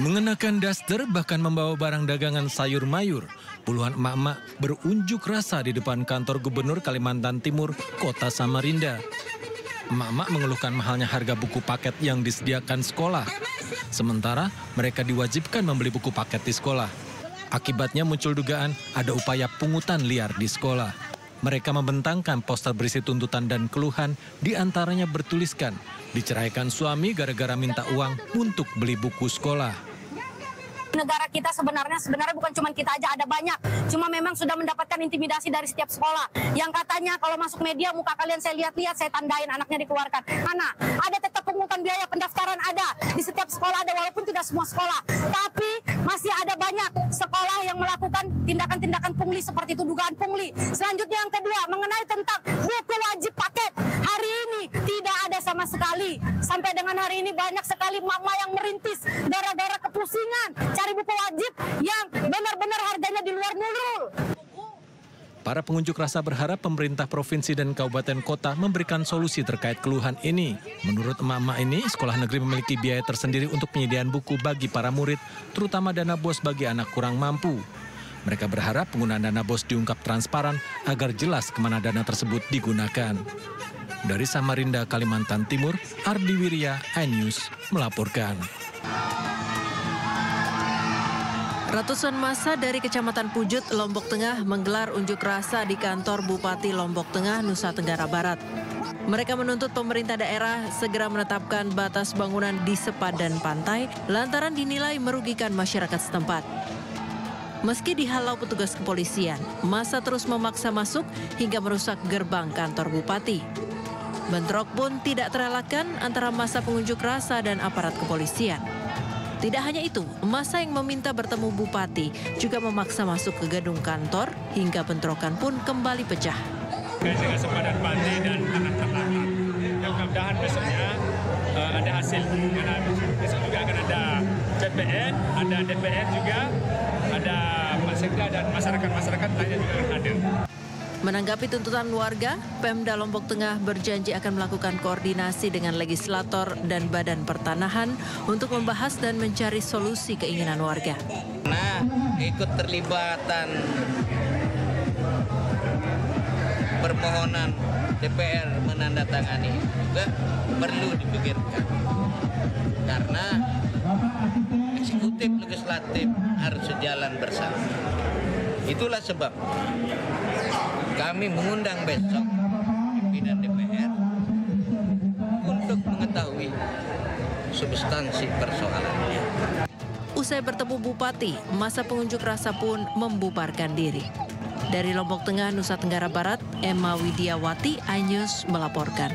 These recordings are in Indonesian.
Mengenakan daster bahkan membawa barang dagangan sayur mayur, puluhan emak-emak berunjuk rasa di depan kantor Gubernur Kalimantan Timur, Kota Samarinda. Emak-emak mengeluhkan mahalnya harga buku paket yang disediakan sekolah. Sementara mereka diwajibkan membeli buku paket di sekolah. Akibatnya muncul dugaan ada upaya pungutan liar di sekolah. Mereka membentangkan poster berisi tuntutan dan keluhan, diantaranya bertuliskan, diceraikan suami gara-gara minta uang untuk beli buku sekolah. Negara kita sebenarnya bukan cuma kita aja, ada banyak. Cuma memang sudah mendapatkan intimidasi dari setiap sekolah. Yang katanya kalau masuk media muka kalian saya lihat-lihat, saya tandain anaknya dikeluarkan. Mana? Ada tetap pungutan biaya pendaftaran ada. Di setiap sekolah ada walaupun tidak semua sekolah. Tapi masih ada banyak sekolah yang melakukan tindakan-tindakan pungli seperti itu, dugaan pungli. Selanjutnya yang kedua mengenai tentang buku wajib paket. Hari ini tidak ada sama sekali. Sampai dengan hari ini banyak sekali mama yang merintis gara-gara kepusingan cari buku wajib yang benar-benar harganya di luar nurul. Para pengunjuk rasa berharap pemerintah provinsi dan kabupaten kota memberikan solusi terkait keluhan ini. Menurut emak-emak ini, sekolah negeri memiliki biaya tersendiri untuk penyediaan buku bagi para murid, terutama dana bos bagi anak kurang mampu. Mereka berharap penggunaan dana bos diungkap transparan agar jelas kemana dana tersebut digunakan. Dari Samarinda, Kalimantan Timur, Ardi Wirya, iNews melaporkan. Ratusan massa dari Kecamatan Pujut, Lombok Tengah menggelar unjuk rasa di kantor Bupati Lombok Tengah, Nusa Tenggara Barat. Mereka menuntut pemerintah daerah segera menetapkan batas bangunan di sepadan pantai lantaran dinilai merugikan masyarakat setempat. Meski dihalau petugas kepolisian, massa terus memaksa masuk hingga merusak gerbang kantor Bupati. Bentrok pun tidak terelakkan antara massa pengunjuk rasa dan aparat kepolisian. Tidak hanya itu, massa yang meminta bertemu Bupati juga memaksa masuk ke gedung kantor hingga bentrokan pun kembali pecah. Dengan sepadan pantai dan anak terlantar. Yang mudah-mudahan besoknya ada hasil. Karena besok juga akan ada PPN, ada DPR juga, ada Pak Sekda dan masyarakat lainnya juga akan hadir. Menanggapi tuntutan warga, Pemda Lombok Tengah berjanji akan melakukan koordinasi dengan legislator dan badan pertanahan untuk membahas dan mencari solusi keinginan warga. Nah, ikut terlibatan permohonan DPR menandatangani juga perlu dipikirkan. Karena eksekutif legislatif harus sejalan bersama. Itulah sebab kami mengundang besok pimpinan DPR untuk mengetahui substansi persoalannya. Usai bertemu Bupati, massa pengunjuk rasa pun membubarkan diri. Dari Lombok Tengah, Nusa Tenggara Barat, Emma Widiawati, iNews melaporkan.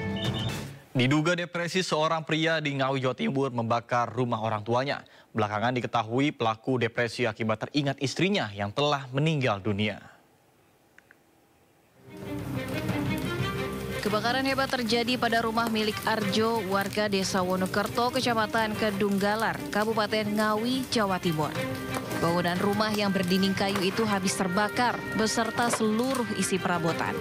Diduga depresi seorang pria di Ngawi, Jawa Timur membakar rumah orang tuanya. Belakangan diketahui pelaku depresi akibat teringat istrinya yang telah meninggal dunia. Kebakaran hebat terjadi pada rumah milik Arjo, warga Desa Wonokerto, Kecamatan Kedunggalar, Kabupaten Ngawi, Jawa Timur. Bangunan rumah yang berdinding kayu itu habis terbakar beserta seluruh isi perabotan.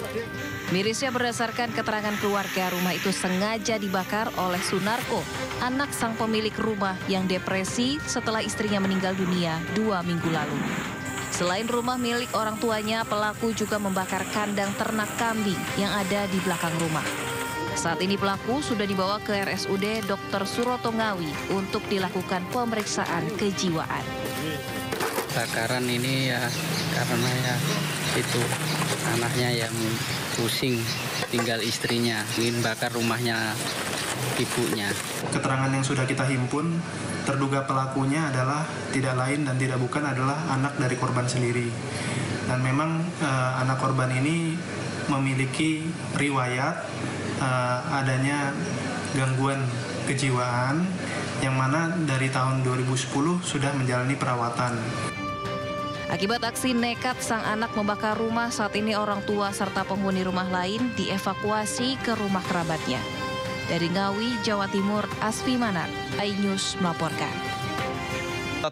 Mirisnya berdasarkan keterangan keluarga, rumah itu sengaja dibakar oleh Sunarko, anak sang pemilik rumah yang depresi setelah istrinya meninggal dunia 2 minggu lalu. Selain rumah milik orang tuanya, pelaku juga membakar kandang ternak kambing yang ada di belakang rumah. Saat ini pelaku sudah dibawa ke RSUD Dr. Suroto Ngawi untuk dilakukan pemeriksaan kejiwaan. Bakaran ini ya karena ya itu anaknya yang pusing tinggal istrinya, ingin bakar rumahnya ibunya. Keterangan yang sudah kita himpun, terduga pelakunya adalah tidak lain dan tidak bukan adalah anak dari korban sendiri. Dan memang anak korban ini memiliki riwayat adanya gangguan kejiwaan yang mana dari tahun 2010 sudah menjalani perawatan. Akibat aksi nekat sang anak membakar rumah, saat ini orang tua serta penghuni rumah lain dievakuasi ke rumah kerabatnya. Dari Ngawi, Jawa Timur, Asfi Manar, iNews melaporkan.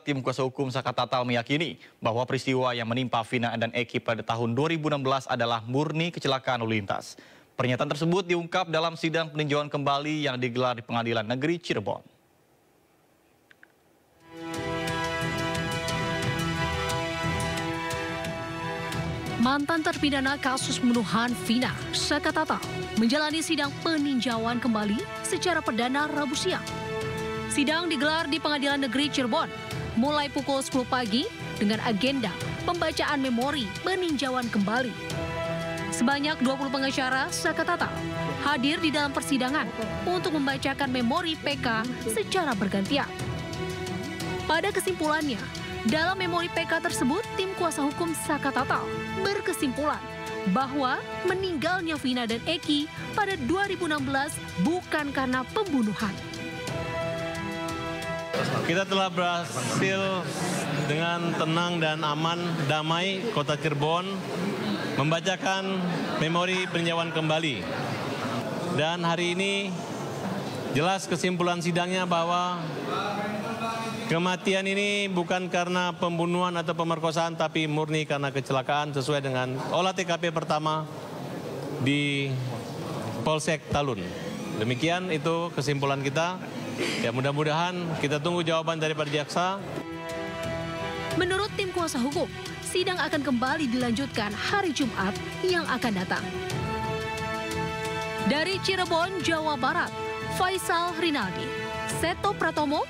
Tim kuasa hukum Saka Tatal meyakini bahwa peristiwa yang menimpa Vina dan Eki pada tahun 2016 adalah murni kecelakaan lalu lintas. Pernyataan tersebut diungkap dalam sidang peninjauan kembali yang digelar di Pengadilan Negeri Cirebon. Mantan terpidana kasus pembunuhan Vina, Saka Tatal, menjalani sidang peninjauan kembali secara perdana Rabu siang. Sidang digelar di Pengadilan Negeri Cirebon mulai pukul 10 pagi dengan agenda pembacaan memori peninjauan kembali. Sebanyak 20 pengacara Saka Tatal hadir di dalam persidangan untuk membacakan memori PK secara bergantian. Pada kesimpulannya, dalam memori PK tersebut, tim kuasa hukum Saka Tatal berkesimpulan bahwa meninggalnya Vina dan Eki pada 2016 bukan karena pembunuhan. Kita telah berhasil dengan tenang dan aman, damai, Kota Cirebon membacakan memori peninjauan kembali. Dan hari ini jelas kesimpulan sidangnya bahwa kematian ini bukan karena pembunuhan atau pemerkosaan, tapi murni karena kecelakaan sesuai dengan olah TKP pertama di Polsek Talun. Demikian itu kesimpulan kita. Ya, mudah-mudahan kita tunggu jawaban daripada jaksa. Menurut tim kuasa hukum, sidang akan kembali dilanjutkan hari Jumat yang akan datang. Dari Cirebon, Jawa Barat, Faisal Rinaldi, Seto Pratomo,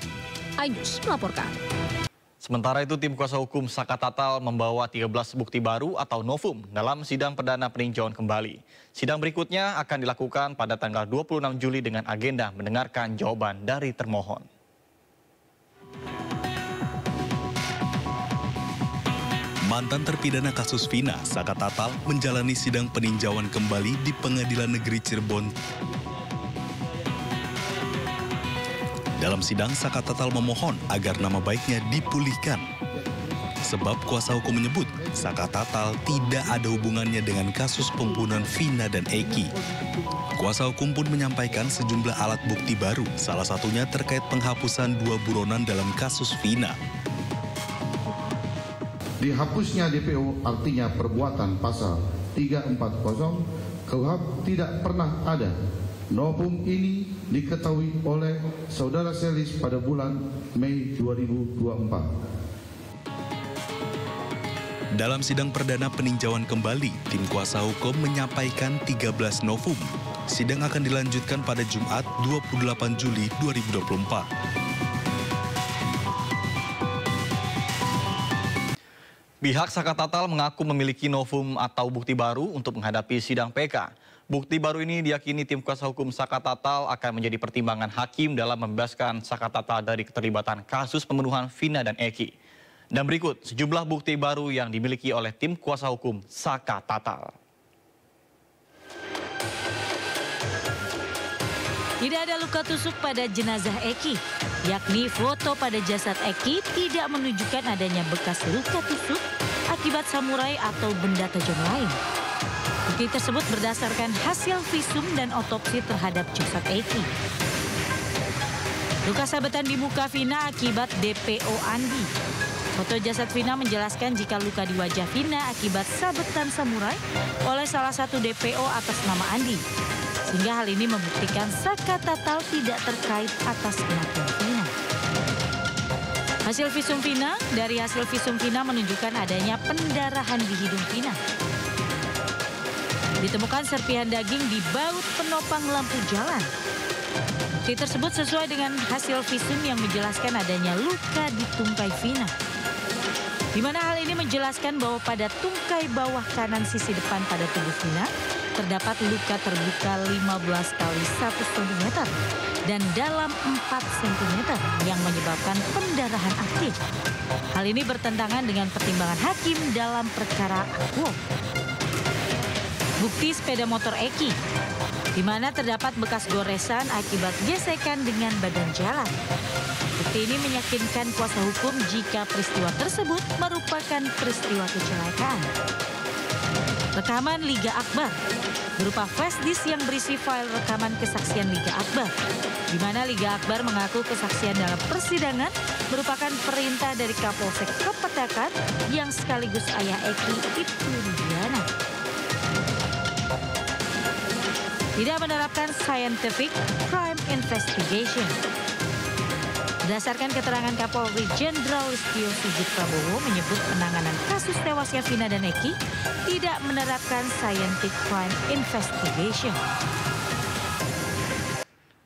iNews melaporkan. Sementara itu, tim kuasa hukum Saka Tatal membawa 13 bukti baru atau novum dalam sidang perdana peninjauan kembali. Sidang berikutnya akan dilakukan pada tanggal 26 Juli dengan agenda mendengarkan jawaban dari termohon. Mantan terpidana kasus Vina, Saka Tatal menjalani sidang peninjauan kembali di Pengadilan Negeri Cirebon. Dalam sidang, Saka Tatal memohon agar nama baiknya dipulihkan. Sebab kuasa hukum menyebut Saka Tatal tidak ada hubungannya dengan kasus pembunuhan Vina dan Eki. Kuasa hukum pun menyampaikan sejumlah alat bukti baru, salah satunya terkait penghapusan 2 buronan dalam kasus Vina. Dihapusnya DPO artinya perbuatan pasal 340 KUHP tidak pernah ada. Novum ini diketahui oleh Saudara Selis pada bulan Mei 2024. Dalam sidang perdana peninjauan kembali, tim kuasa hukum menyampaikan 13 novum. Sidang akan dilanjutkan pada Jumat 28 Juli 2024. Pihak Saka Tatal mengaku memiliki novum atau bukti baru untuk menghadapi sidang PK. Bukti baru ini diyakini tim kuasa hukum Saka Tatal akan menjadi pertimbangan hakim dalam membebaskan Saka Tatal dari keterlibatan kasus pembunuhan Vina dan Eki. Dan berikut sejumlah bukti baru yang dimiliki oleh tim kuasa hukum Saka Tatal. Tidak ada luka tusuk pada jenazah Eki, yakni foto pada jasad Eki tidak menunjukkan adanya bekas luka tusuk akibat samurai atau benda tajam lain. Bukti tersebut berdasarkan hasil visum dan otopsi terhadap jasad Eki. Luka sabetan di muka Vina akibat DPO Andi. Foto jasad Vina menjelaskan jika luka di wajah Vina akibat sabetan samurai oleh salah satu DPO atas nama Andi. Sehingga hal ini membuktikan Saka Tatal tidak terkait atas kematian Vina. Hasil visum Vina, dari hasil visum Vina menunjukkan adanya pendarahan di hidung Vina. Ditemukan serpihan daging di baut penopang lampu jalan. Bukti tersebut sesuai dengan hasil visum yang menjelaskan adanya luka di tungkai Vina. Di mana hal ini menjelaskan bahwa pada tungkai bawah kanan sisi depan pada tubuh Vina terdapat luka terbuka 15 kali 1 cm dan dalam 4 cm yang menyebabkan pendarahan aktif. Hal ini bertentangan dengan pertimbangan hakim dalam perkara Akwo. Bukti sepeda motor Eki, di mana terdapat bekas goresan akibat gesekan dengan badan jalan. Bukti ini meyakinkan kuasa hukum jika peristiwa tersebut merupakan peristiwa kecelakaan. Rekaman Liga Akbar berupa flash disk yang berisi file rekaman kesaksian Liga Akbar, di mana Liga Akbar mengaku kesaksian dalam persidangan merupakan perintah dari Kapolsek Kepetakan yang sekaligus ayah Eki, Ibtu Rudiana. tidak menerapkan scientific crime investigation. Berdasarkan keterangan Kapolri Jenderal Listio Sigit Prabowo menyebut penanganan kasus tewasnya Vina dan Eki tidak menerapkan scientific crime investigation.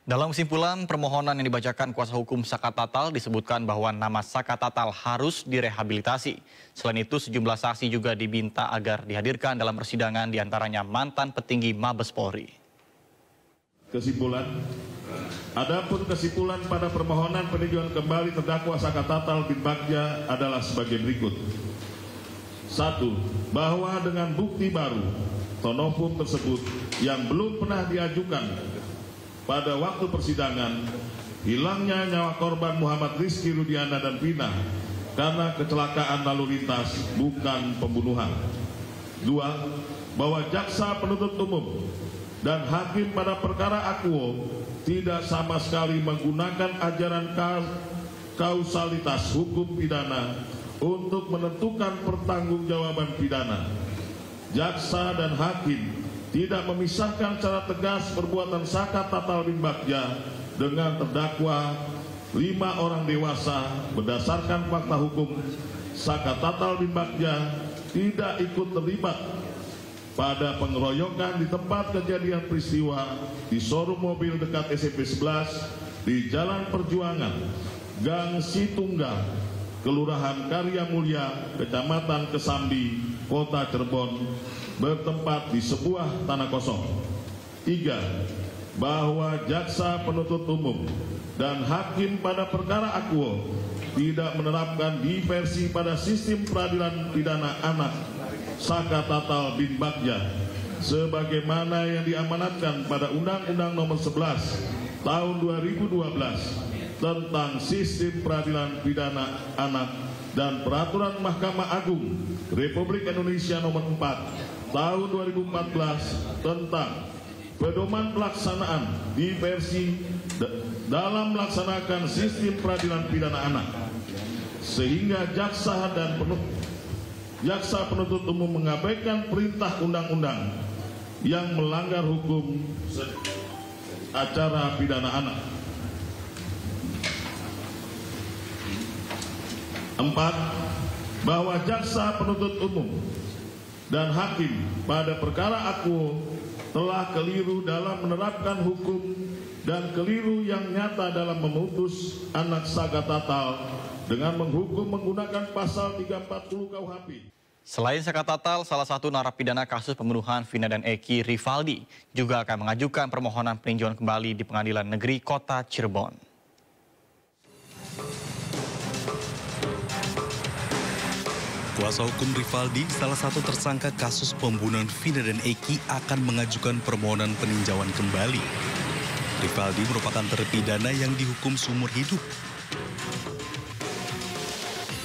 Dalam kesimpulan permohonan yang dibacakan kuasa hukum Saka Tatal disebutkan bahwa nama Saka Tatal harus direhabilitasi. Selain itu sejumlah saksi juga diminta agar dihadirkan dalam persidangan, diantaranya mantan petinggi Mabes Polri. Kesimpulan, adapun kesimpulan pada permohonan peninjauan kembali terdakwa Saka Tatal bin Bagja adalah sebagai berikut. 1. Bahwa dengan bukti baru tonofum tersebut yang belum pernah diajukan pada waktu persidangan, hilangnya nyawa korban Muhammad Rizky Rudiana dan Vina karena kecelakaan lalu lintas bukan pembunuhan. 2. Bahwa jaksa penuntut umum dan hakim pada perkara akuo tidak sama sekali menggunakan ajaran kausalitas hukum pidana untuk menentukan pertanggungjawaban pidana. Jaksa dan hakim tidak memisahkan secara tegas perbuatan Saka Tatal bin Bagja dengan terdakwa 5 orang dewasa berdasarkan fakta hukum. Saka Tatal bin Bagja tidak ikut terlibat pada pengeroyokan di tempat kejadian peristiwa di showroom mobil dekat SMP 11 di Jalan Perjuangan, Gang Situnggal, Kelurahan Karya Mulia, Kecamatan Kesambi, Kota Cirebon, bertempat di sebuah tanah kosong. 3. Bahwa jaksa penuntut umum dan hakim pada perkara akuo tidak menerapkan diversi pada sistem peradilan pidana anak Saka Tatal bin Bagja sebagaimana yang diamanatkan pada Undang-Undang Nomor 11 Tahun 2012 tentang Sistem Peradilan Pidana Anak dan Peraturan Mahkamah Agung Republik Indonesia Nomor 4 Tahun 2014 tentang pedoman pelaksanaan diversi dalam melaksanakan sistem peradilan pidana anak, sehingga jaksa penuntut umum mengabaikan perintah undang-undang yang melanggar hukum acara pidana anak. 4. Bahwa jaksa penuntut umum dan hakim pada perkara akuo telah keliru dalam menerapkan hukum dan keliru yang nyata dalam memutus anak Saka Tatal dengan menghukum menggunakan pasal 340 KUHP. Selain Saka Tatal, salah satu narapidana kasus pembunuhan Vina dan Eki, Rivaldi, juga akan mengajukan permohonan peninjauan kembali di Pengadilan Negeri Kota Cirebon. Kuasa hukum Rivaldi, salah satu tersangka kasus pembunuhan Vina dan Eki, akan mengajukan permohonan peninjauan kembali. Rivaldi merupakan terpidana yang dihukum seumur hidup.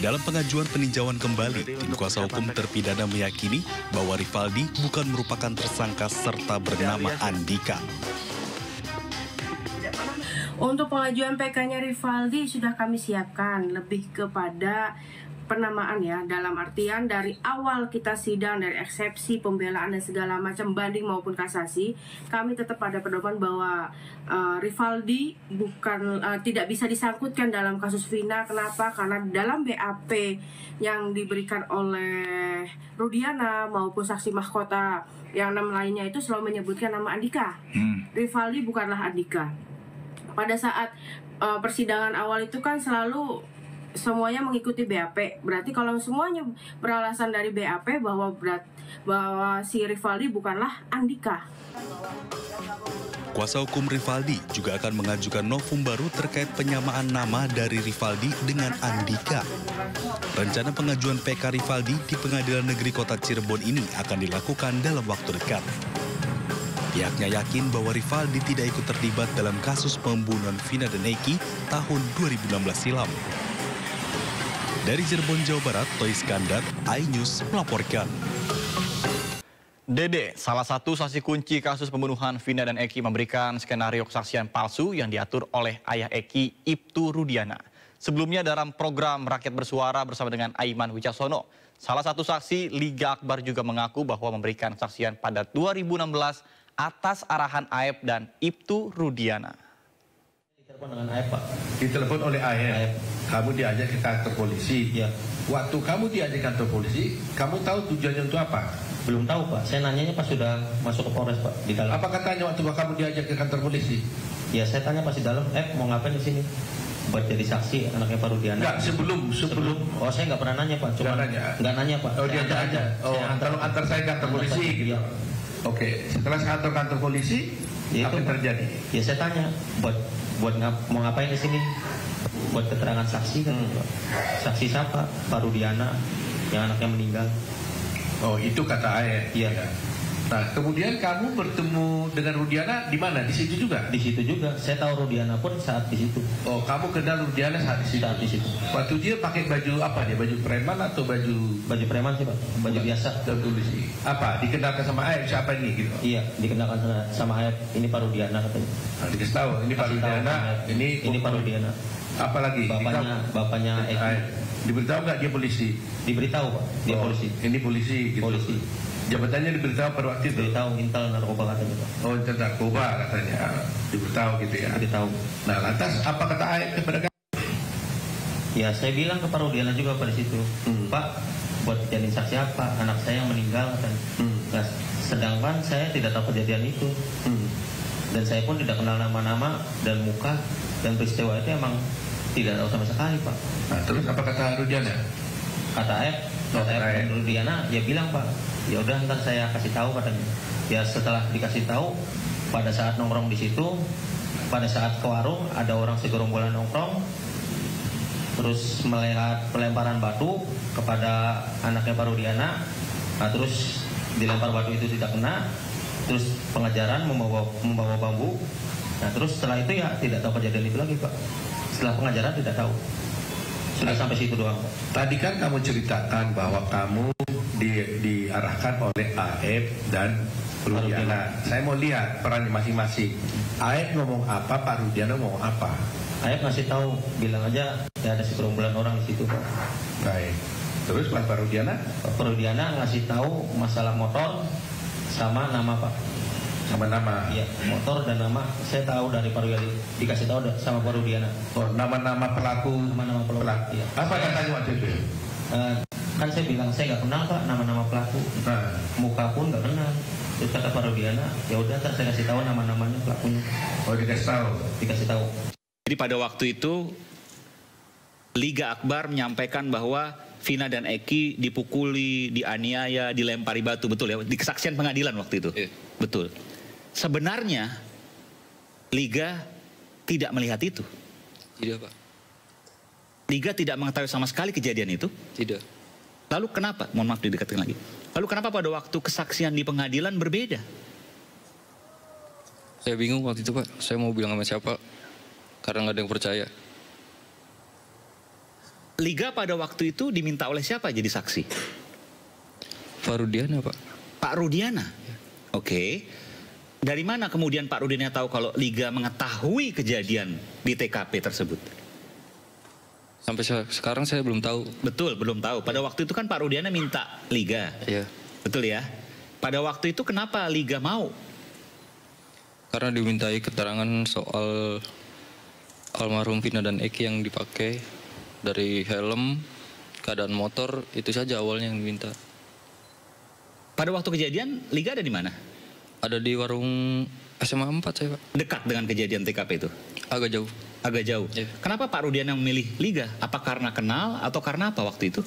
Dalam pengajuan peninjauan kembali, tim kuasa hukum terpidana meyakini bahwa Rivaldi bukan merupakan tersangka serta bernama Andika. Untuk pengajuan PK-nya Rivaldi sudah kami siapkan, lebih kepada penamaan ya, dalam artian dari awal kita sidang, dari eksepsi, pembelaan dan segala macam banding maupun kasasi, kami tetap pada pedoman bahwa Rivaldi bukan tidak bisa disangkutkan dalam kasus Vina. Kenapa? Karena dalam BAP yang diberikan oleh Rudiana maupun saksi mahkota yang 6 lainnya itu selalu menyebutkan nama Andika. Rivaldi bukanlah Andika. Pada saat persidangan awal itu kan selalu semuanya mengikuti BAP. Berarti kalau semuanya beralasan dari BAP bahwa si Rivaldi bukanlah Andika. Kuasa hukum Rivaldi juga akan mengajukan novum baru terkait penyamaan nama dari Rivaldi dengan Andika. Rencana pengajuan PK Rivaldi di Pengadilan Negeri Kota Cirebon ini akan dilakukan dalam waktu dekat. Pihaknya yakin bahwa Rivaldi tidak ikut terlibat dalam kasus pembunuhan Vina dan Eki tahun 2016 silam. Dari Cirebon, Jawa Barat, Toy Iskandar, iNews melaporkan. Dede, salah satu saksi kunci kasus pembunuhan Vina dan Eki, memberikan skenario kesaksian palsu yang diatur oleh ayah Eki, Ibtu Rudiana. Sebelumnya dalam program Rakyat Bersuara bersama dengan Aiman Wicaksono, salah satu saksi Liga Akbar juga mengaku bahwa memberikan kesaksian pada 2016 atas arahan Aep dan Ibtu Rudiana. Ditelepon dengan Aep, Pak. Ditelepon oleh Aep. Kamu diajak ke kantor polisi. Ya. Waktu kamu diajak ke kantor polisi, kamu tahu tujuannya untuk apa? Belum tahu, Pak. Saya nanyanya pas sudah masuk ke Polres, Pak, di dalam. Apa katanya waktu kamu diajak ke kantor polisi? Ya, saya tanya pas di dalam, mau ngapain di sini? Buat jadi saksi anaknya Pak Rudiana. Enggak, sebelum. Oh, saya nggak pernah nanya, Pak. Cuma nggak nanya, Pak. Oh, diajak aja. Oh, tolong antar saya ke kantor polisi gitu. Oke, setelah kantor polisi, apa yang terjadi? Ya, saya tanya, buat mau ngapain di sini? Buat keterangan saksi kan? Saksi siapa? Pak Rudiana yang anaknya meninggal. Oh, itu kata Aep. Iya. Nah, kemudian kamu bertemu dengan Rudiana di mana? Di situ juga? Di situ juga. Saya tahu Rudiana pun saat di situ. Oh, kamu kenal Rudiana saat di situ? Saat di situ. Waktu dia pakai baju apa dia? Baju preman atau baju preman sih, Pak. Baju biasa. Polisi. Apa? Dikenalkan sama Aep siapa ini gitu? Iya, dikenalkan sama Aep. Ini Pak Rudiana katanya. Nah, dikasih tahu ini Pak Rudiana. Ini Pak Rudiana. Apalagi? Bapaknya Eki. Diberitahu nggak dia polisi? Diberitahu, Pak. Dia polisi. Ini polisi. Gitu. Polisi. Jabatannya diberitahu pada waktu itu? Diberitahu intel narkoba katanya, Pak. Oh, intel narkoba katanya. Diberitahu gitu ya? Diberitahu. Nah, lantas apa kata Aep kepada kamu? Ya, saya bilang ke Pak Rudiana juga pada situ. Pak, buat jadiin saksi apa? Anak saya yang meninggal katanya. Nah, sedangkan saya tidak tahu kejadian itu. Dan saya pun tidak kenal nama-nama dan muka dan peristiwa itu emang tidak tahu sama sekali, Pak. Nah, terus apa kata Rudiana? Kata Aep dan Rudiana, ya bilang, Pak, ya udah ntar saya kasih tahu katanya. Ya setelah dikasih tahu, pada saat nongkrong di situ, pada saat ke warung ada orang segerombolan nongkrong, terus melihat pelemparan batu kepada anaknya Pak Rudiana. Nah, terus dilempar batu itu tidak kena, terus pengejaran membawa bambu. Nah, terus setelah itu ya tidak tahu kejadian itu lagi, Pak. Setelah pengejaran tidak tahu. Sudah sampai situ doang, Pak. Tadi kan kamu ceritakan bahwa kamu diarahkan oleh Aep dan Rudiana. Saya mau lihat peran masing-masing. Aep ngomong apa, Pak Rudiana ngomong apa? Aep ngasih tahu, bilang aja ya ada segerombolan orang di situ, Pak. Baik. Terus Pak Rudiana? Pak Rudiana ngasih tahu masalah motor sama nama, Pak. Sama nama? Iya, motor dan nama saya tahu dari Pak Rudiana, dikasih tahu sama Pak Rudiana. Oh, nama-nama pelaku. Nama-nama pelaku. Iya. Apa katanya waktu itu? Kan saya bilang saya nggak kenal, Pak, nama-nama pelaku. Nah. Muka pun nggak kenal. Terus kata Pak Rudiana, ya udah ntar saya kasih tahu nama-namanya pelakunya. Oh, dikasih tahu. Dikasih tahu. Jadi pada waktu itu Liga Akbar menyampaikan bahwa Vina dan Eki dipukuli, dianiaya, dilempari batu, betul ya? Di kesaksian pengadilan waktu itu. Betul. Sebenarnya Liga tidak melihat itu. Tidak, Pak. Liga tidak mengetahui sama sekali kejadian itu. Tidak. Lalu kenapa? Mohon maaf didekatkan lagi. Lalu kenapa pada waktu kesaksian di pengadilan berbeda? Saya bingung waktu itu, Pak. Saya mau bilang sama siapa karena nggak ada yang percaya. Liga pada waktu itu diminta oleh siapa jadi saksi? Pak Rudiana, Pak. Pak Rudiana? Oke. Dari mana kemudian Pak Rudiana tahu kalau Liga mengetahui kejadian di TKP tersebut? Sampai sekarang saya belum tahu. Betul, belum tahu. Pada waktu itu kan Pak Rudiana minta Liga. Iya. Betul ya? Pada waktu itu kenapa Liga mau? Karena dimintai keterangan soal almarhum Vina dan Eki yang dipakai. Dari helm, keadaan motor, itu saja awalnya yang diminta. Pada waktu kejadian, Liga ada di mana? Ada di warung SMA 4 saya, Pak. Dekat dengan kejadian TKP itu? Agak jauh. Agak jauh? Ya. Kenapa Pak Rudiana memilih Liga? Apa karena kenal atau karena apa waktu itu?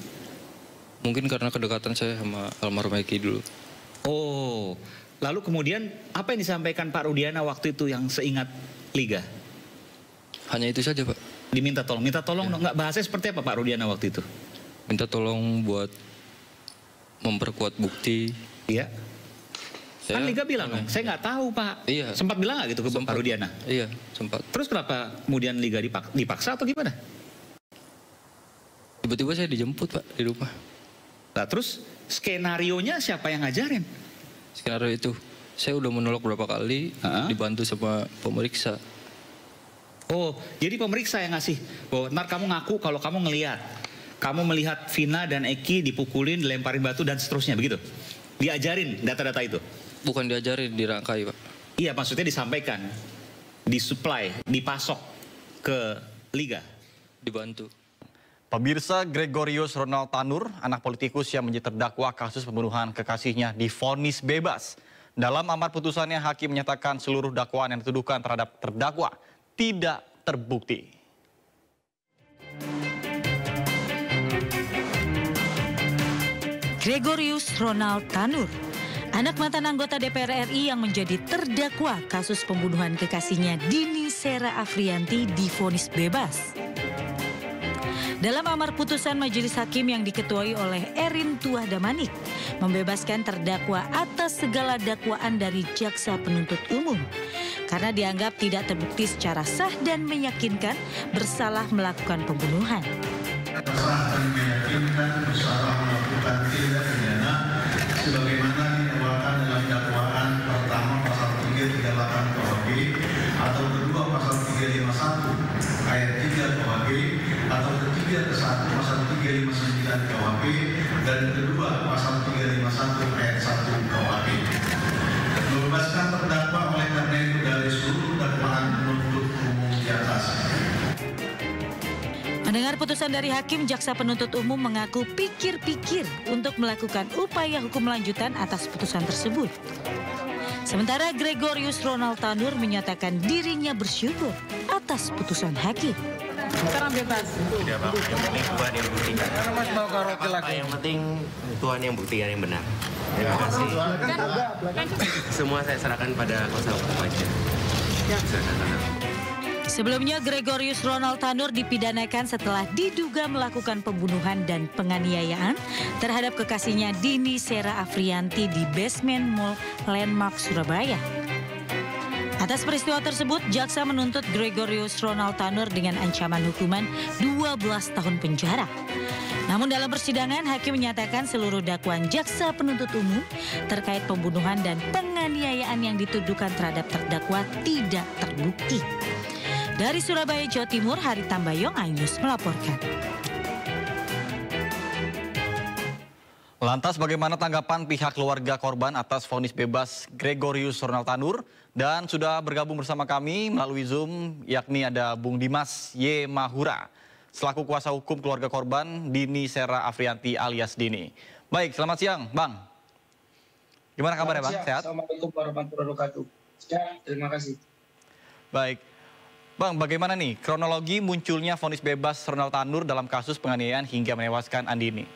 Mungkin karena kedekatan saya sama almarhum Eki dulu. Oh, lalu kemudian apa yang disampaikan Pak Rudiana waktu itu yang seingat Liga? Hanya itu saja, Pak. Diminta tolong, nggak bahasanya seperti apa Pak Rudiana waktu itu? Minta tolong buat memperkuat bukti. Iya. Kan Liga bilang dong, saya nggak tahu Pak. Iya. Sempat bilang nggak gitu ke Pak Rudiana? Iya, sempat. Terus kenapa kemudian Liga dipaksa atau gimana? Tiba-tiba saya dijemput, Pak, di rumah. Nah, terus skenarionya siapa yang ngajarin? Skenario itu, saya udah menolak berapa kali, dibantu sama pemeriksa. Oh, jadi pemeriksa yang ngasih bahwa ntar kamu ngaku kalau kamu ngelihat, kamu melihat Vina dan Eki dipukulin, dilemparin batu dan seterusnya begitu. Diajarin data-data itu. Bukan diajari, dirangkai, Pak. Iya, maksudnya disampaikan, disuplai, dipasok ke liga. Dibantu. Pemirsa, Gregorius Ronald Tanur, anak politikus yang menjadi terdakwa kasus pembunuhan kekasihnya, divonis bebas. Dalam amar putusannya, hakim menyatakan seluruh dakwaan yang dituduhkan terhadap terdakwa tidak terbukti. Gregorius Ronald Tanur, anak mantan anggota DPR RI yang menjadi terdakwa kasus pembunuhan kekasihnya Dini Sera Afriyanti, divonis bebas. Dalam amar putusan majelis hakim yang diketuai oleh Erin Tuah Damanik, membebaskan terdakwa atas segala dakwaan dari jaksa penuntut umum karena dianggap tidak terbukti secara sah dan meyakinkan bersalah melakukan pembunuhan. Sah dan meyakinkan bersalah melakukan tindak pidana sebagaimana didakwakan dalam dakwaan pertama pasal 338 KUHP atau kedua pasal 351 ayat 3 KUHP atau ketiga ke 1 pasal 359 KUHP dan kedua pasal 351 ayat 1 KUHP. Membebaskan terdakwa oleh karena itu dari seluruh dakwaan penuntut umum di atas. Mendengar putusan dari hakim, jaksa penuntut umum mengaku pikir-pikir untuk melakukan upaya hukum lanjutan atas putusan tersebut. Sementara Gregorius Ronald Tanur menyatakan dirinya bersyukur atas putusan hakim. Sekarang bebas. Tidak apa-apa, yang penting Tuhan yang buktikan. Yang penting Tuhan yang buktikan yang benar. Terima kasih. Semua saya serahkan pada kuasa hukum aja. Sebelumnya, Gregorius Ronald Tanur dipidanakan setelah diduga melakukan pembunuhan dan penganiayaan terhadap kekasihnya Dini Sera Afriyanti di basement Mall Landmark, Surabaya. Atas peristiwa tersebut, jaksa menuntut Gregorius Ronald Tanur dengan ancaman hukuman 12 tahun penjara. Namun dalam persidangan, hakim menyatakan seluruh dakwaan jaksa penuntut umum terkait pembunuhan dan penganiayaan yang dituduhkan terhadap terdakwa tidak terbukti. Dari Surabaya, Jawa Timur, Hari Tambayong, iNews melaporkan. Lantas bagaimana tanggapan pihak keluarga korban atas vonis bebas Gregorius Ronald Tanur? Dan sudah bergabung bersama kami melalui Zoom, yakni ada Bung Dimas Y. Mahura, selaku kuasa hukum keluarga korban Dini Sera Afriyanti alias Dini. Baik, selamat siang Bang. Gimana kabarnya Bang? Sehat? Assalamualaikum warahmatullahi wabarakatuh. Sehat, terima kasih. Baik. Bang, bagaimana nih kronologi munculnya vonis bebas Ronald Tanur dalam kasus penganiayaan hingga menewaskan Andini?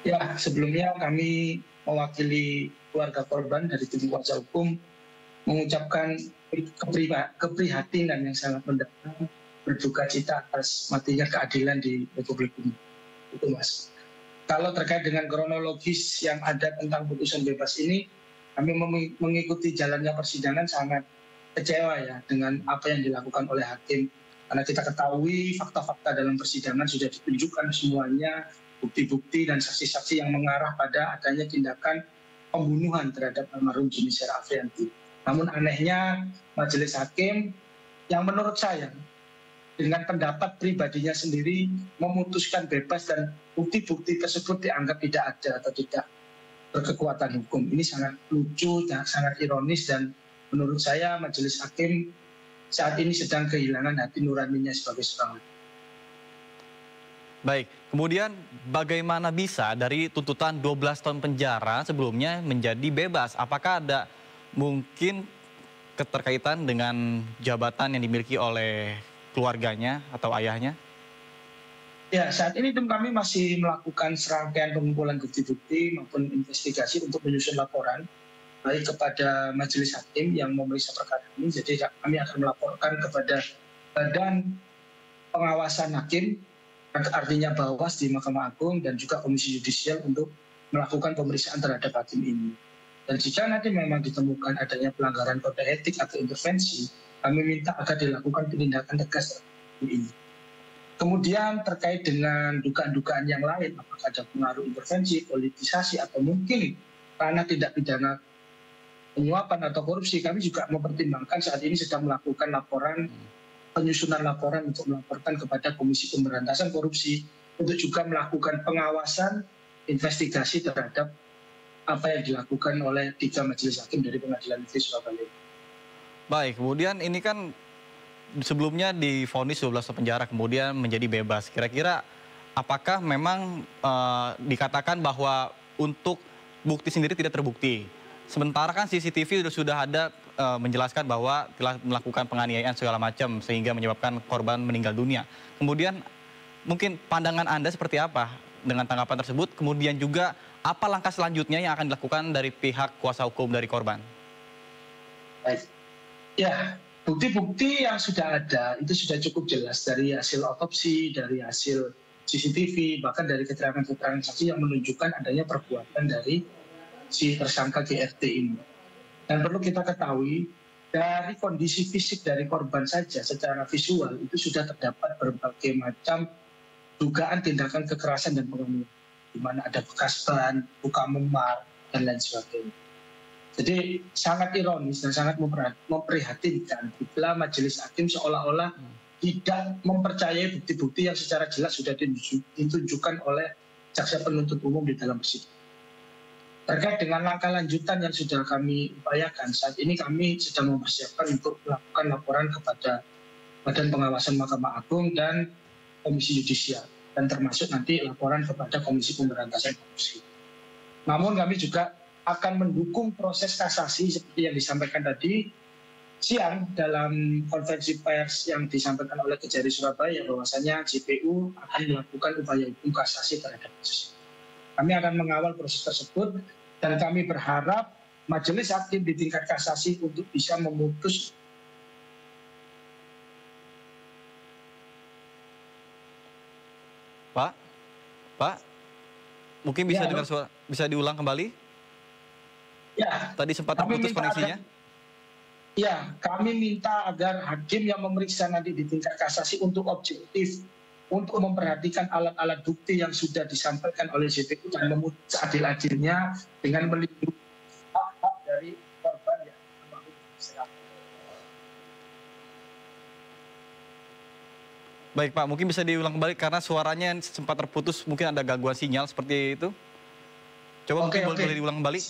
Ya, sebelumnya kami mewakili keluarga korban dari tim kuasa hukum mengucapkan keprihatinan yang sangat mendalam, berduka cita atas matinya keadilan di Republik ini. Itu Mas. Kalau terkait dengan kronologis yang ada tentang putusan bebas ini, kami mengikuti jalannya persidangan sangat kecewa ya dengan apa yang dilakukan oleh hakim. Karena kita ketahui fakta-fakta dalam persidangan sudah ditunjukkan semuanya, bukti-bukti dan saksi-saksi yang mengarah pada adanya tindakan pembunuhan terhadap almarhum Dini Sera Afriyanti. Namun anehnya majelis hakim yang menurut saya dengan pendapat pribadinya sendiri memutuskan bebas dan bukti-bukti tersebut dianggap tidak ada atau tidak berkekuatan hukum. Ini sangat lucu dan sangat ironis dan menurut saya majelis hakim saat ini sedang kehilangan hati nuraninya sebagai seorang. Baik, kemudian bagaimana bisa dari tuntutan 12 tahun penjara sebelumnya menjadi bebas? Apakah ada mungkin keterkaitan dengan jabatan yang dimiliki oleh keluarganya atau ayahnya? Ya, saat ini tim kami masih melakukan serangkaian pengumpulan bukti-bukti maupun investigasi untuk menyusun laporan baik kepada majelis hakim yang memeriksa perkara ini. Jadi kami akan melaporkan kepada Badan Pengawasan Hakim, artinya Bawas di Mahkamah Agung dan juga Komisi Yudisial untuk melakukan pemeriksaan terhadap hakim ini. Dan jika nanti memang ditemukan adanya pelanggaran kode etik atau intervensi, kami minta agar dilakukan penindakan tegas terhadap hakim ini. Kemudian terkait dengan dugaan-dugaan yang lain, apakah ada pengaruh intervensi, politisasi, atau mungkin karena tidak pidana penyuapan atau korupsi, kami juga mempertimbangkan saat ini sedang melakukan penyusunan laporan untuk melaporkan kepada Komisi Pemberantasan Korupsi untuk juga melakukan pengawasan investigasi terhadap apa yang dilakukan oleh 3 majelis hakim dari Pengadilan Negeri Surabaya. Baik, kemudian ini kan sebelumnya divonis 12 tahun penjara, kemudian menjadi bebas. Kira-kira apakah memang dikatakan bahwa untuk bukti sendiri tidak terbukti? Sementara kan CCTV sudah ada menjelaskan bahwa telah melakukan penganiayaan segala macam sehingga menyebabkan korban meninggal dunia. Kemudian mungkin pandangan Anda seperti apa dengan tanggapan tersebut? Kemudian juga apa langkah selanjutnya yang akan dilakukan dari pihak kuasa hukum dari korban? Baik. Ya, bukti-bukti yang sudah ada itu sudah cukup jelas dari hasil otopsi, dari hasil CCTV, bahkan dari keterangan-keterangan saksi yang menunjukkan adanya perbuatan dari si tersangka GRT ini. Dan perlu kita ketahui, dari kondisi fisik dari korban saja secara visual itu sudah terdapat berbagai macam dugaan tindakan kekerasan dan penganiayaan, di mana ada bekas ban, luka memar, dan lain sebagainya. Jadi sangat ironis dan sangat memprihatinkan bila majelis hakim seolah-olah tidak mempercayai bukti-bukti yang secara jelas sudah ditunjukkan oleh jaksa penuntut umum di dalam persidangan. Terkait dengan langkah lanjutan yang sudah kami upayakan, saat ini kami sedang mempersiapkan untuk melakukan laporan kepada Badan Pengawasan Mahkamah Agung dan Komisi Yudisial, dan termasuk nanti laporan kepada Komisi Pemberantasan Korupsi. Namun kami juga akan mendukung proses kasasi seperti yang disampaikan tadi siang dalam konferensi pers yang disampaikan oleh Kejari Surabaya, bahwasanya JPU akan melakukan upaya hukum kasasi terhadap kasus ini. Kami akan mengawal proses tersebut dan kami berharap majelis hakim di tingkat kasasi untuk bisa memutus. Pak, mungkin bisa dengar suara, bisa diulang kembali? Ya. Tadi sempat terputus koneksinya. Ya, kami minta agar hakim yang memeriksa nanti di tingkat kasasi untuk objektif, untuk memperhatikan alat-alat bukti yang sudah disampaikan oleh JPU dan memutus adil-adilnya dengan melindungi hak-hak dari korban yang almarhum. Baik Pak, mungkin bisa diulang kembali karena suaranya sempat terputus, mungkin ada gangguan sinyal seperti itu. Coba mungkin boleh diulang kembali.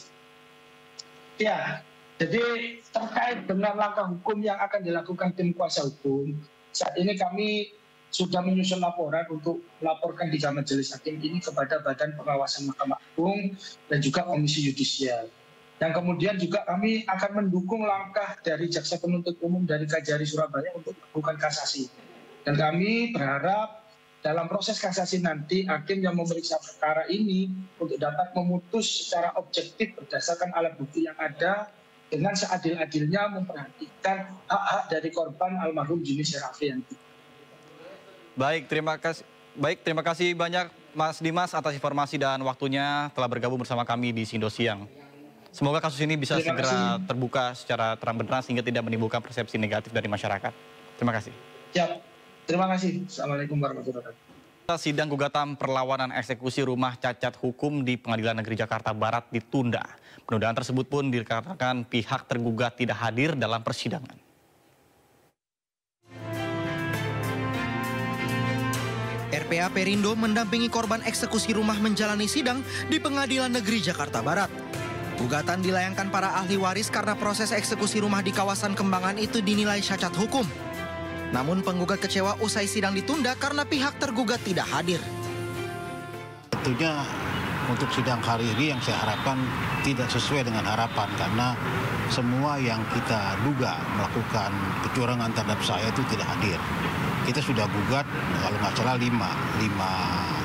Ya, jadi terkait dengan langkah hukum yang akan dilakukan tim kuasa hukum, saat ini kami sudah menyusun laporan untuk melaporkan 3 majelis hakim ini kepada Badan Pengawasan Mahkamah Agung dan juga Komisi Yudisial. Dan kemudian juga kami akan mendukung langkah dari Jaksa Penuntut Umum dari Kejari Surabaya untuk melakukan kasasi. Dan kami berharap dalam proses kasasi nanti hakim yang memeriksa perkara ini untuk dapat memutus secara objektif berdasarkan alat bukti yang ada dengan seadil-adilnya memperhatikan hak-hak dari korban almarhum Juni Serafianti. Baik, terima kasih banyak Mas Dimas atas informasi dan waktunya telah bergabung bersama kami di Sindo Siang. Semoga kasus ini bisa segera terbuka secara terang benderang sehingga tidak menimbulkan persepsi negatif dari masyarakat. Terima kasih. Ya, terima kasih. Assalamualaikum warahmatullahi wabarakatuh. Sidang gugatan perlawanan eksekusi rumah cacat hukum di Pengadilan Negeri Jakarta Barat ditunda. Penundaan tersebut pun dikarenakan pihak tergugat tidak hadir dalam persidangan. RPA Perindo mendampingi korban eksekusi rumah menjalani sidang di Pengadilan Negeri Jakarta Barat. Gugatan dilayangkan para ahli waris karena proses eksekusi rumah di kawasan Kembangan itu dinilai cacat hukum. Namun penggugat kecewa usai sidang ditunda karena pihak tergugat tidak hadir. Tentunya untuk sidang hari ini yang saya harapkan tidak sesuai dengan harapan karena semua yang kita duga melakukan kecurangan terhadap saya itu tidak hadir. Kita sudah gugat kalau nggak salah 5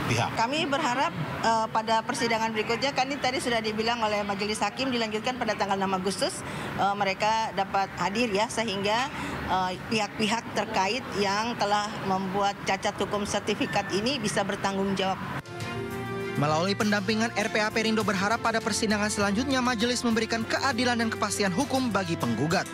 pihak. Kami berharap pada persidangan berikutnya, kan ini tadi sudah dibilang oleh majelis hakim dilanjutkan pada tanggal 6 Agustus mereka dapat hadir ya, sehingga pihak-pihak terkait yang telah membuat cacat hukum sertifikat ini bisa bertanggung jawab. Melalui pendampingan RPA Perindo berharap pada persidangan selanjutnya majelis memberikan keadilan dan kepastian hukum bagi penggugat.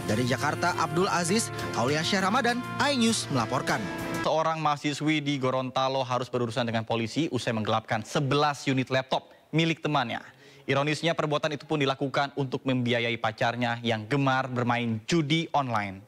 Dari Jakarta, Abdul Aziz, Auliansyah Ramadan, iNews melaporkan. Seorang mahasiswi di Gorontalo harus berurusan dengan polisi usai menggelapkan 11 unit laptop milik temannya. Ironisnya perbuatan itu pun dilakukan untuk membiayai pacarnya yang gemar bermain judi online.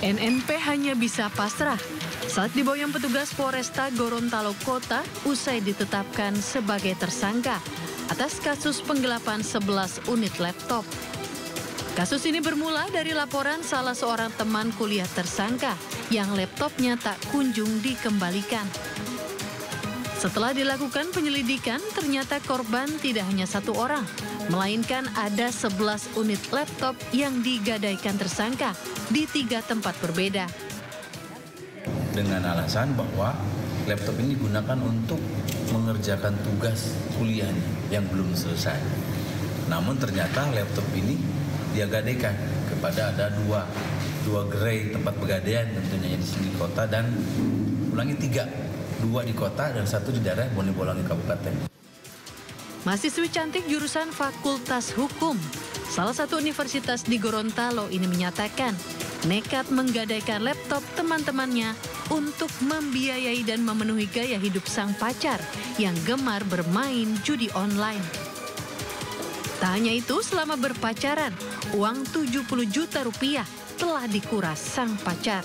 NNP hanya bisa pasrah saat diboyong petugas Polresta Gorontalo Kota usai ditetapkan sebagai tersangka atas kasus penggelapan 11 unit laptop. Kasus ini bermula dari laporan salah seorang teman kuliah tersangka yang laptopnya tak kunjung dikembalikan. Setelah dilakukan penyelidikan, ternyata korban tidak hanya satu orang, melainkan ada 11 unit laptop yang digadaikan tersangka di 3 tempat berbeda. Dengan alasan bahwa laptop ini digunakan untuk mengerjakan tugas kuliahnya yang belum selesai. Namun ternyata laptop ini dia gadaikan kepada ada dua gerai tempat pegadaian tentunya di sini kota dan ulangi 3. 2 di kota dan 1 di daerah Bonegolangi Kabupaten. Mahasiswi cantik jurusan Fakultas Hukum, salah satu universitas di Gorontalo ini menyatakan nekat menggadaikan laptop teman-temannya untuk membiayai dan memenuhi gaya hidup sang pacar yang gemar bermain judi online. Tak hanya itu, selama berpacaran, uang 70 juta rupiah telah dikuras sang pacar.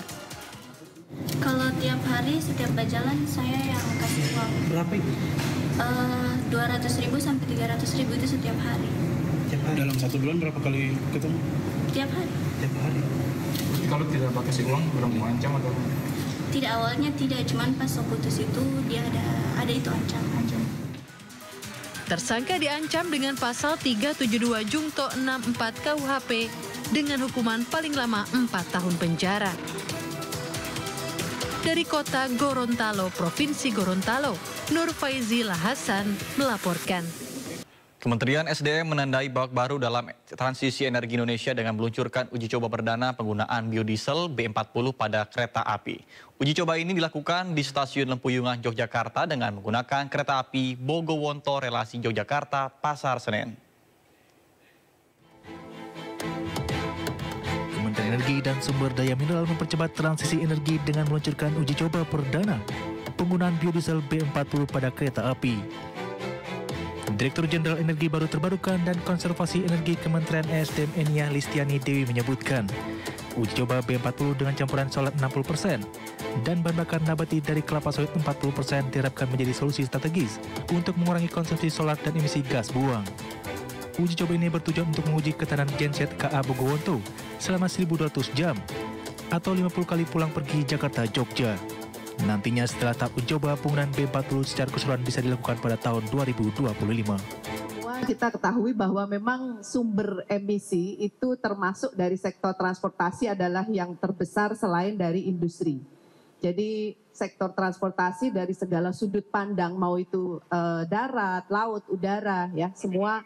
Kalau tiap hari setiap berjalan saya yang kasih uang. Berapa itu? 200.000 sampai 300.000 itu setiap hari. Dalam 1 bulan berapa kali ketemu? Tiap hari. Tiap hari. Kalau tidak pakai uang belum mengancam atau? Tidak, awalnya tidak, cuman pas putus itu dia ada itu ancaman. Tersangka diancam dengan pasal 372 Jungto 64 KUHP dengan hukuman paling lama 4 tahun penjara. Dari kota Gorontalo, Provinsi Gorontalo, Nur Faizila Hasan melaporkan. Kementerian SDM menandai babak baru dalam transisi energi Indonesia dengan meluncurkan uji coba perdana penggunaan biodiesel B40 pada kereta api. Uji coba ini dilakukan di Stasiun Lempuyungan, Yogyakarta dengan menggunakan kereta api Bogowonto relasi Yogyakarta Pasar Senen. Kementerian Energi dan Sumber Daya Mineral mempercepat transisi energi dengan meluncurkan uji coba perdana penggunaan biodiesel B40 pada kereta api. Direktur Jenderal Energi Baru Terbarukan dan Konservasi Energi Kementerian ESDM Enia Listiani Dewi menyebutkan, uji coba B40 dengan campuran solar 60% dan bahan bakar nabati dari kelapa sawit 40% diharapkan menjadi solusi strategis untuk mengurangi konsumsi solar dan emisi gas buang. Uji coba ini bertujuan untuk menguji ketahanan genset KA Bogowonto selama 1.200 jam atau 50 kali pulang pergi Jakarta-Jogja. Nantinya setelah tahap uji coba, penggunaan B40 secara keseluruhan bisa dilakukan pada tahun 2025. Kita ketahui bahwa memang sumber emisi itu termasuk dari sektor transportasi adalah yang terbesar selain dari industri. Jadi sektor transportasi dari segala sudut pandang, mau itu darat, laut, udara, ya semua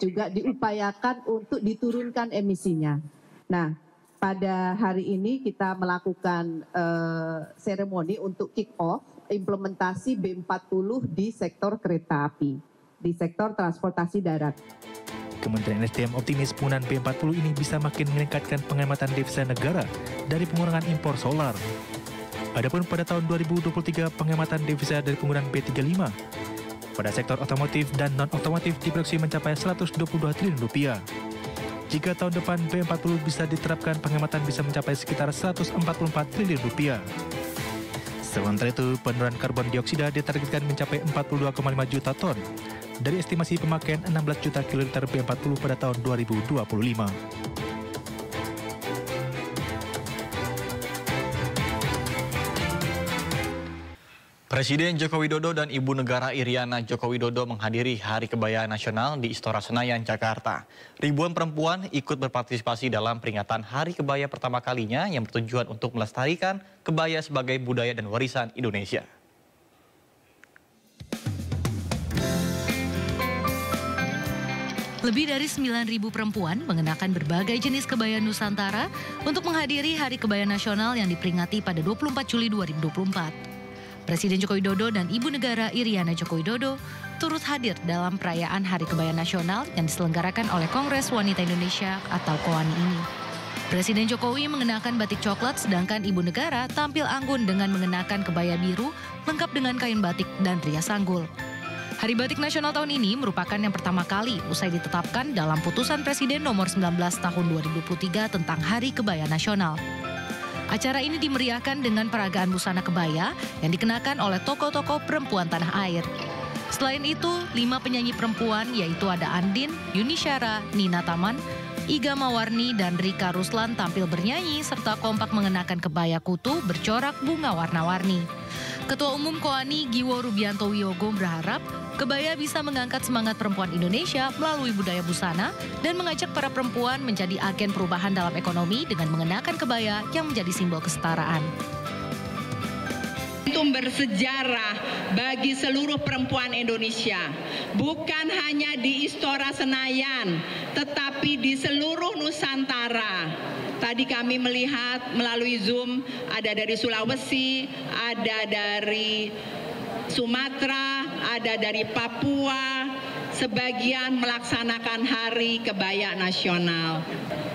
juga diupayakan untuk diturunkan emisinya. Nah, pada hari ini kita melakukan seremoni untuk kick off implementasi B40 di sektor kereta api, di sektor transportasi darat. Kementerian SDM optimis penggunaan B40 ini bisa makin meningkatkan penghematan devisa negara dari pengurangan impor solar. Adapun pada tahun 2023 penghematan devisa dari penggunaan B35 pada sektor otomotif dan non-otomotif diproyeksi mencapai 122 triliun rupiah. Jika tahun depan B40 bisa diterapkan, penghematan bisa mencapai sekitar 144 triliun rupiah. Sementara itu, penurunan karbon dioksida ditargetkan mencapai 42,5 juta ton dari estimasi pemakaian 16 juta kiloliter B40 pada tahun 2025. Presiden Joko Widodo dan Ibu Negara Iriana Joko Widodo menghadiri Hari Kebaya Nasional di Istora Senayan, Jakarta. Ribuan perempuan ikut berpartisipasi dalam peringatan Hari Kebaya pertama kalinya yang bertujuan untuk melestarikan kebaya sebagai budaya dan warisan Indonesia. Lebih dari 9.000 perempuan mengenakan berbagai jenis kebaya Nusantara untuk menghadiri Hari Kebaya Nasional yang diperingati pada 24 Juli 2024. Presiden Joko Widodo dan Ibu Negara Iriana Joko Widodo turut hadir dalam perayaan Hari Kebaya Nasional yang diselenggarakan oleh Kongres Wanita Indonesia atau KOWANI ini. Presiden Jokowi mengenakan batik coklat sedangkan Ibu Negara tampil anggun dengan mengenakan kebaya biru lengkap dengan kain batik dan rias sanggul. Hari Batik Nasional tahun ini merupakan yang pertama kali usai ditetapkan dalam putusan Presiden nomor 19 tahun 2023 tentang Hari Kebaya Nasional. Acara ini dimeriahkan dengan peragaan busana kebaya yang dikenakan oleh tokoh-tokoh perempuan tanah air. Selain itu, 5 penyanyi perempuan yaitu ada Andin, Yuni Syara, Nina Taman, Iga Mawarni, dan Rika Ruslan tampil bernyanyi serta kompak mengenakan kebaya kutu bercorak bunga warna-warni. Ketua Umum KOANI Giwo Rubianto Wiyogo berharap kebaya bisa mengangkat semangat perempuan Indonesia melalui budaya busana dan mengajak para perempuan menjadi agen perubahan dalam ekonomi dengan mengenakan kebaya yang menjadi simbol kesetaraan. Momentum bersejarah bagi seluruh perempuan Indonesia, bukan hanya di Istora Senayan, tetapi di seluruh Nusantara. Tadi kami melihat melalui Zoom, ada dari Sulawesi, ada dari Sumatera, ada dari Papua, sebagian melaksanakan Hari Kebaya Nasional.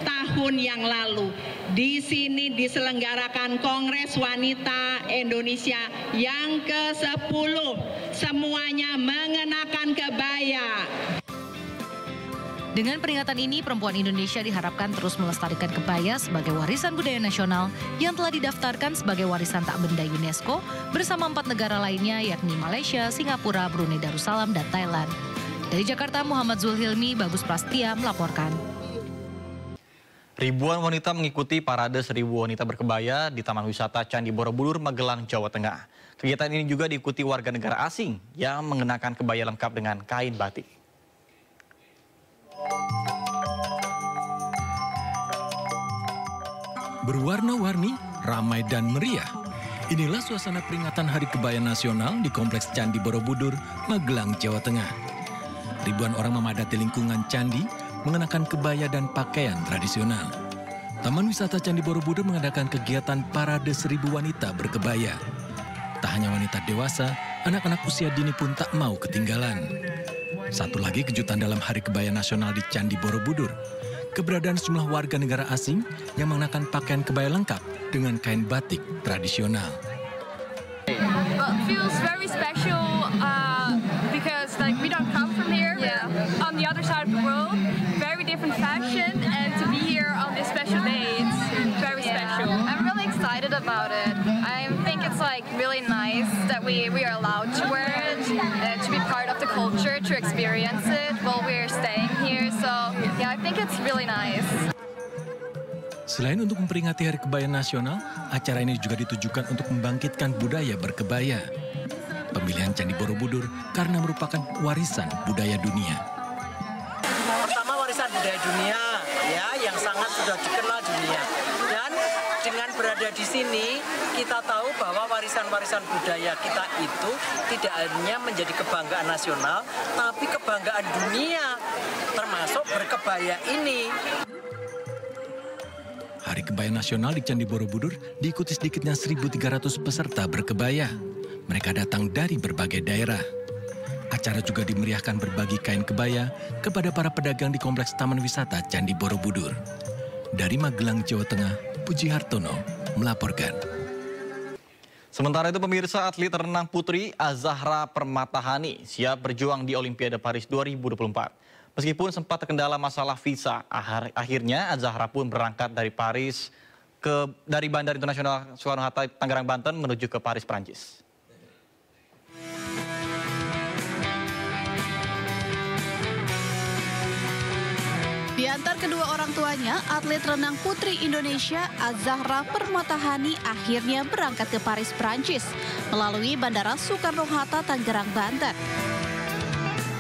Tahun yang lalu, di sini diselenggarakan Kongres Wanita Indonesia yang ke-10. Semuanya mengenakan kebaya. Dengan peringatan ini, perempuan Indonesia diharapkan terus melestarikan kebaya sebagai warisan budaya nasional yang telah didaftarkan sebagai warisan tak benda UNESCO bersama 4 negara lainnya yakni Malaysia, Singapura, Brunei Darussalam, dan Thailand. Dari Jakarta, Muhammad Zulhilmi, Bagus Prastia melaporkan. Ribuan wanita mengikuti parade 1000 wanita berkebaya di Taman Wisata Candi Borobudur, Magelang, Jawa Tengah. Kegiatan ini juga diikuti warga negara asing yang mengenakan kebaya lengkap dengan kain batik. Berwarna-warni, ramai dan meriah. Inilah suasana peringatan Hari Kebaya Nasional di Kompleks Candi Borobudur, Magelang, Jawa Tengah. Ribuan orang memadati lingkungan candi mengenakan kebaya dan pakaian tradisional. Taman Wisata Candi Borobudur mengadakan kegiatan parade 1000 wanita berkebaya. Tak hanya wanita dewasa, anak-anak usia dini pun tak mau ketinggalan. Satu lagi kejutan dalam Hari Kebaya Nasional di Candi Borobudur, keberadaan sejumlah warga negara asing yang mengenakan pakaian kebaya lengkap dengan kain batik tradisional. Well, it feels very special because we don't come from here. Yeah. On the other side of the world, very different fashion, and to be here on this special day, it's very special. I'm really excited about it. I think it's really nice that we are allowed to wear it, to be part of the culture, to experience it while we're staying here. So yeah, I think it's really nice. Selain untuk memperingati Hari Kebaya Nasional, acara ini juga ditujukan untuk membangkitkan budaya berkebaya. Pemilihan Candi Borobudur karena merupakan warisan budaya dunia. Pertama warisan budaya dunia, ya, yang sangat sudah dikenal dunia. Dan dengan berada di sini, kita tahu bahwa warisan-warisan budaya kita itu tidak hanya menjadi kebanggaan nasional, tapi kebanggaan dunia, termasuk berkebaya ini. Hari Kebaya Nasional di Candi Borobudur diikuti sedikitnya 1.300 peserta berkebaya. Mereka datang dari berbagai daerah. Acara juga dimeriahkan berbagi kain kebaya kepada para pedagang di Kompleks Taman Wisata Candi Borobudur. Dari Magelang, Jawa Tengah, Puji Hartono melaporkan. Sementara itu pemirsa, atlet renang putri Azahra Permatahani siap berjuang di Olimpiade Paris 2024. Meskipun sempat terkendala masalah visa, akhirnya Azahra pun berangkat dari Paris dari Bandara Internasional Soekarno-Hatta, Tangerang, Banten menuju ke Paris, Prancis. Di antar kedua orang tuanya, atlet renang putri Indonesia Azahra Permatahani akhirnya berangkat ke Paris, Prancis melalui Bandara Soekarno-Hatta, Tangerang, Banten.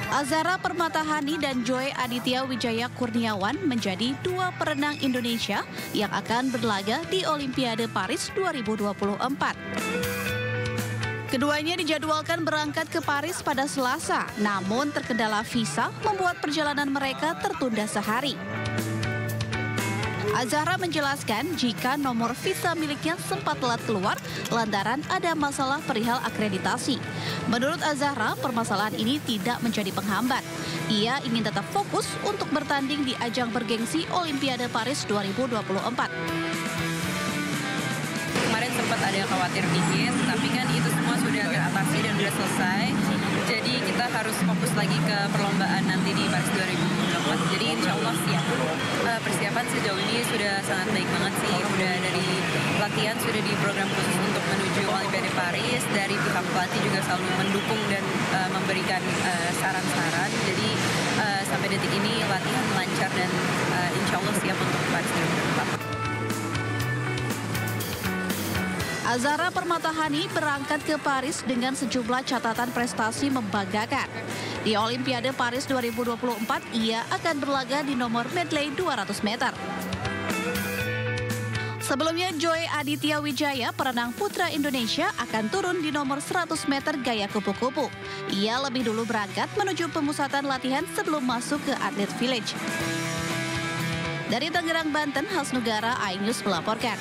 Azahra Permatahani dan Joy Aditya Wijaya Kurniawan menjadi 2 perenang Indonesia yang akan berlaga di Olimpiade Paris 2024. Keduanya dijadwalkan berangkat ke Paris pada Selasa, namun terkendala visa membuat perjalanan mereka tertunda sehari. Azahra menjelaskan jika nomor visa miliknya sempat telat keluar lantaran ada masalah perihal akreditasi. Menurut Azahra, permasalahan ini tidak menjadi penghambat. Ia ingin tetap fokus untuk bertanding di ajang bergengsi Olimpiade Paris 2024. Kemarin sempat ada khawatir dikit, tapi kan itu semua sudah teratasi dan sudah selesai. Jadi Jadi kita harus fokus lagi ke perlombaan nanti di Paris 2024. Jadi insya Allah siap. Persiapan sejauh ini sudah sangat baik banget sih. Udah dari latihan sudah di program khusus untuk menuju Olimpiade Paris. Dari pihak pelatih juga selalu mendukung dan memberikan saran-saran. Jadi sampai detik ini latihan lancar dan insya Allah siap untuk Paris 2024. Azahra Permatahani berangkat ke Paris dengan sejumlah catatan prestasi membanggakan. Di Olimpiade Paris 2024, ia akan berlaga di nomor medley 200 meter. Sebelumnya, Joy Aditya Wijaya, perenang putra Indonesia, akan turun di nomor 100 meter gaya kupu-kupu. Ia lebih dulu berangkat menuju pemusatan latihan sebelum masuk ke Atlet Village. Dari Tangerang, Banten, Hasnugara, iNews melaporkan.